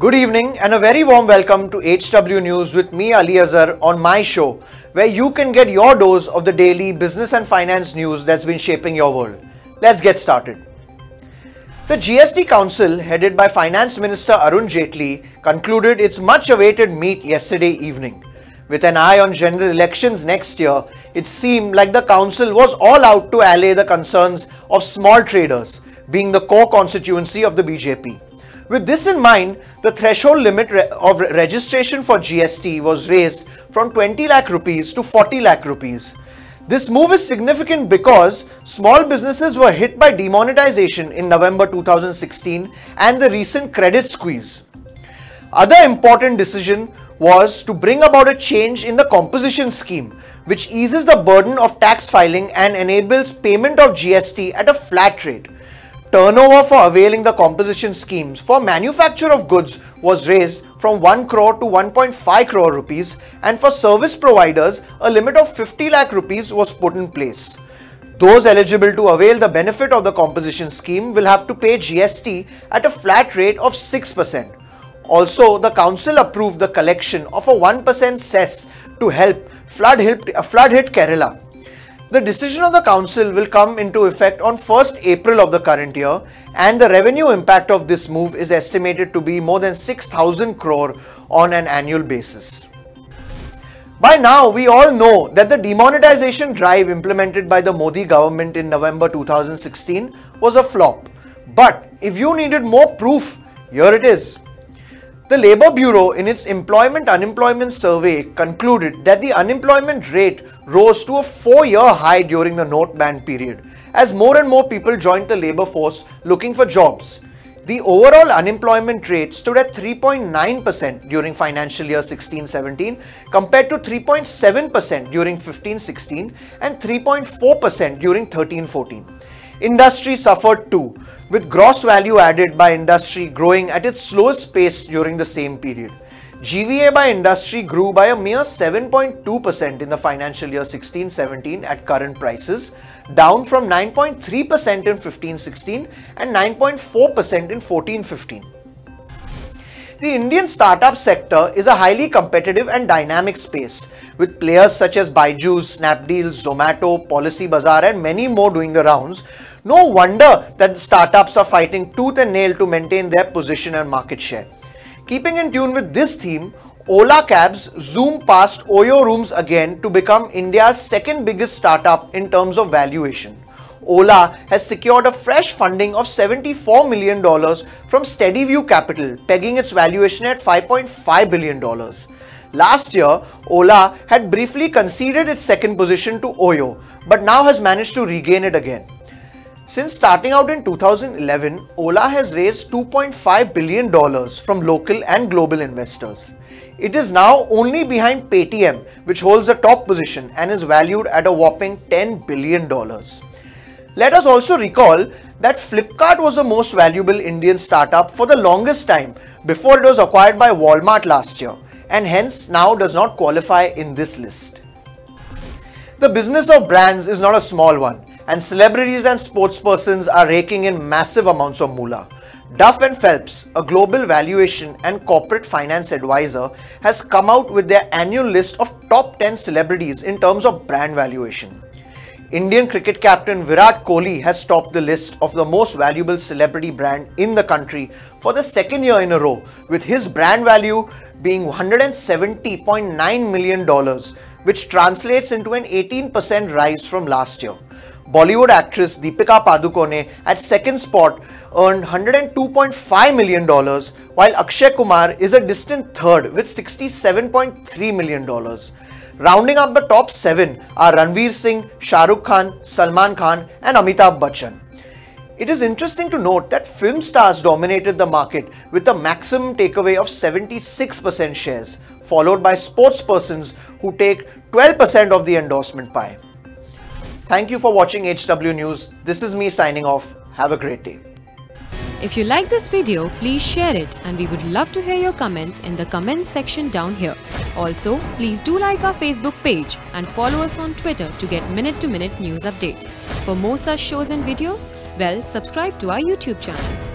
Good evening and a very warm welcome to HW News with me Ali Azhar on my show, where you can get your dose of the daily business and finance news that's been shaping your world. Let's get started. The GST Council, headed by Finance Minister Arun Jaitley, concluded its much-awaited meet yesterday evening. With an eye on general elections next year, it seemed like the council was all out to allay the concerns of small traders, being the core constituency of the BJP. With this in mind, the threshold limit of registration for GST was raised from 20 lakh rupees to 40 lakh rupees. This move is significant because small businesses were hit by demonetisation in November 2016 and the recent credit squeeze. Other important decision was to bring about a change in the composition scheme, which eases the burden of tax filing and enables payment of GST at a flat rate. Turnover for availing the composition schemes for manufacture of goods was raised from 1 crore to 1.5 crore rupees, and for service providers a limit of 50 lakh rupees was put in place. Those eligible to avail the benefit of the composition scheme will have to pay GST at a flat rate of 6%. Also, the council approved the collection of a 1% cess to help flood-hit Kerala. The decision of the council will come into effect on 1st April of the current year, and the revenue impact of this move is estimated to be more than 6,000 crore on an annual basis. By now, we all know that the demonetisation drive implemented by the Modi government in November 2016 was a flop. But if you needed more proof, here it is. The Labour Bureau, in its employment-unemployment survey, concluded that the unemployment rate rose to a 4-year high during the note ban period, as more and more people joined the labour force looking for jobs. The overall unemployment rate stood at 3.9% during financial year 16-17 compared to 3.7% during 15-16 and 3.4% during 13-14. Industry suffered too, with gross value added by industry growing at its slowest pace during the same period. GVA by industry grew by a mere 7.2% in the financial year 16-17 at current prices, down from 9.3% in 15-16 and 9.4% in 14-15. The Indian startup sector is a highly competitive and dynamic space, with players such as Byju's, Snapdeal, Zomato, Policy Bazaar and many more doing the rounds. No wonder that the startups are fighting tooth and nail to maintain their position and market share. Keeping in tune with this theme, Ola Cabs zoomed past Oyo Rooms again to become India's second biggest startup in terms of valuation. Ola has secured a fresh funding of $74 million from SteadyView Capital, pegging its valuation at $5.5 billion. Last year, Ola had briefly conceded its second position to Oyo, but now has managed to regain it again. Since starting out in 2011, Ola has raised $2.5 billion from local and global investors. It is now only behind Paytm, which holds the top position and is valued at a whopping $10 billion. Let us also recall that Flipkart was the most valuable Indian startup for the longest time before it was acquired by Walmart last year, and hence now does not qualify in this list. The business of brands is not a small one, and celebrities and sportspersons are raking in massive amounts of moolah. Duff and Phelps, a global valuation and corporate finance advisor, has come out with their annual list of top 10 celebrities in terms of brand valuation. Indian cricket captain Virat Kohli has topped the list of the most valuable celebrity brand in the country for the second year in a row, with his brand value being $170.9 million, which translates into an 18% rise from last year. Bollywood actress Deepika Padukone at second spot earned $102.5 million, while Akshay Kumar is a distant third with $67.3 million. Rounding up the top 7 are Ranveer Singh, Shah Rukh Khan, Salman Khan and Amitabh Bachchan. It is interesting to note that film stars dominated the market with a maximum takeaway of 76% shares, followed by sportspersons who take 12% of the endorsement pie. Thank you for watching HW News. This is me signing off. Have a great day. If you like this video, please share it, and we would love to hear your comments in the comments section down here. Also, please do like our Facebook page and follow us on Twitter to get minute-to-minute news updates. For more such shows and videos, well, subscribe to our YouTube channel.